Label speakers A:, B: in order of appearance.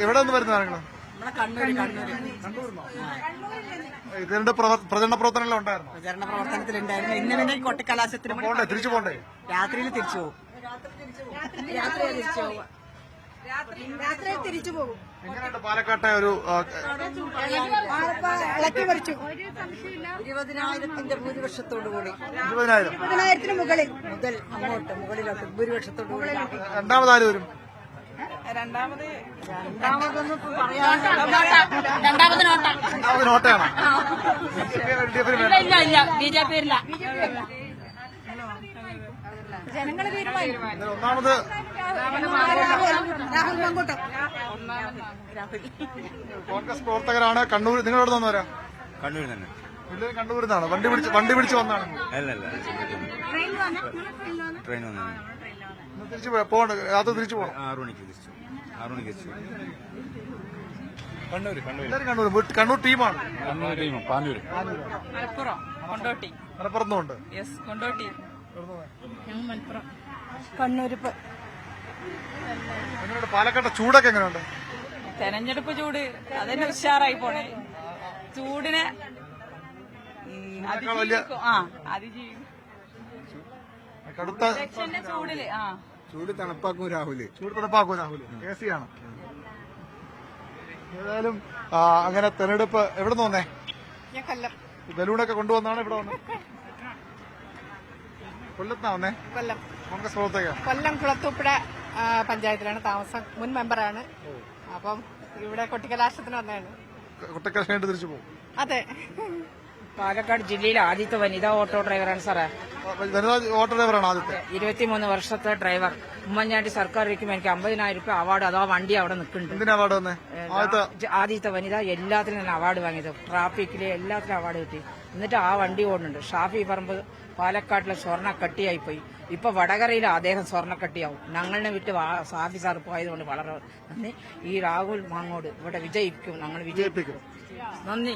A: എവിടെ നിന്ന് വരുന്നതാണ് നിങ്ങൾ? ഇതിന്റെ പ്രചരണ പ്രവർത്തനങ്ങൾ ഉണ്ടായിരുന്നു.
B: പ്രചരണ പ്രവർത്തനത്തിലുണ്ടായിരുന്നു. ഇന്ന് പിന്നെ കൊട്ടിക്കലാശത്തിന്
A: പോണ്ടേ? തിരിച്ചു പോണ്ടേ?
B: രാത്രിയിൽ തിരിച്ചു പോകും.
C: രാത്രി തിരിച്ചു പോകും.
A: എങ്ങനെയുണ്ട് പാലക്കാട്ടെ ഒരു
C: ഇളക്കി മറിച്ചു?
B: 20,000 ഭൂരിപക്ഷത്തോടു കൂടി.
C: 20,000 മുകളിൽ
B: മുതൽ അങ്ങോട്ട് മുകളിലോട്ട് ഭൂരിപക്ഷത്തോടു കൂടി.
A: രണ്ടാമതാര് വരും?
B: രണ്ടാമതൊന്നും പറയാൻ
A: രണ്ടാമത് നോട്ടയാണ്.
B: BJP ഇല്ല.
C: ജനങ്ങൾ തീരുമാനിക്കും.
A: ഒന്നാമത്
C: രാഹുൽ മങ്കൂട്ടം.
A: കോൺഗ്രസ് പ്രവർത്തകരാണ്. കണ്ണൂർ. നിങ്ങളെവിടെ നിന്നവരാ?
D: കണ്ണൂരിൽ തന്നെ.
A: കണ്ണൂരിൽ നിന്നാണ്. വണ്ടി പിടിച്ച് വന്നാണ്.
D: അല്ലല്ല, ട്രെയിൻ വന്നു.
A: തിരിച്ചു പോകണ്ട. യാത്ര തിരിച്ചു പോകണം.
D: 6 മണിക്ക് തിരിച്ചു.
A: കണ്ണൂർ. കണ്ണൂർ ടീമാണ്.
D: പാനൂര്.
B: മലപ്പുറം കൊണ്ടോട്ടി.
A: മലപ്പുറത്തുണ്ട്.
B: കൊണ്ടോട്ടി.
C: കണ്ണൂരിപ്പ്.
A: എങ്ങനെയുണ്ട് പാലക്കാട്ടെ ചൂടൊക്കെ എങ്ങനെയുണ്ട്?
B: തെരഞ്ഞെടുപ്പ് ചൂട് അതന്നെ ഉഷാറായി പോണേ. ചൂടിനെ അതിജീവിക്കും.
A: കടുത്ത
B: ചൂടില്
D: ചൂട് തണുപ്പാക്കും രാഹുല്.
A: KC ആണ്. ഏതായാലും അങ്ങനെ തെരഞ്ഞെടുപ്പ്. എവിടെ നിന്ന് വന്നേ?
C: കൊല്ലം.
A: ബലൂണൊക്കെ കൊണ്ടുവന്നാണ് ഇവിടെ വന്നത്. കൊല്ലത്താ വന്നേ?
C: കൊല്ലം.
A: കോൺഗ്രസ് പ്രവർത്തക.
C: കൊല്ലം കുളത്തൂപ്പുഴ പഞ്ചായത്തിലാണ് താമസം. മുൻ മെമ്പറാണ്. അപ്പം ഇവിടെ കൊട്ടിക്കലാശത്തിന് വന്നതാണ്.
A: കൊട്ടക്കലാശം തിരിച്ചു പോകും.
C: അതെ.
B: പാലക്കാട് ജില്ലയിലെ ആദ്യത്തെ വനിതാ ഓട്ടോ ഡ്രൈവറാണ് സാറേ.
A: ഓട്ടോ ഡ്രൈവറാണ് ആദ്യത്തെ.
B: 23 വർഷത്തെ ഡ്രൈവർ. ഉമ്മൻചാണ്ടി സർക്കാർ ഇരിക്കുമ്പോൾ എനിക്ക് 50,000 രൂപ അവാർഡ്. അതാ വണ്ടി അവിടെ നിൽക്കുന്നുണ്ട്.
A: എന്തിനാ അവാർഡ് തന്നെ?
B: ആദ്യത്തെ വനിത എല്ലാത്തിനും തന്നെ അവാർഡ് വാങ്ങിയത്. ട്രാഫിക്കില് എല്ലാത്തിനും അവാർഡ് കിട്ടി. എന്നിട്ട് ആ വണ്ടി ഓടുന്നുണ്ട്. ഷാഫി പറമ്പ് പാലക്കാട്ടിലെ സ്വർണ്ണക്കട്ടിയായിപ്പോയി. ഇപ്പൊ വടകരയിലെ അദ്ദേഹം സ്വർണ്ണക്കട്ടിയാവും. ഞങ്ങളെ വിട്ട് ഷാഫി സാർ പോയതുകൊണ്ട് വളരെ നന്ദി. ഈ രാഹുൽ മാങ്ങോട് ഇവിടെ വിജയിക്കും. ഞങ്ങൾ വിജയിപ്പിക്കും. നന്ദി.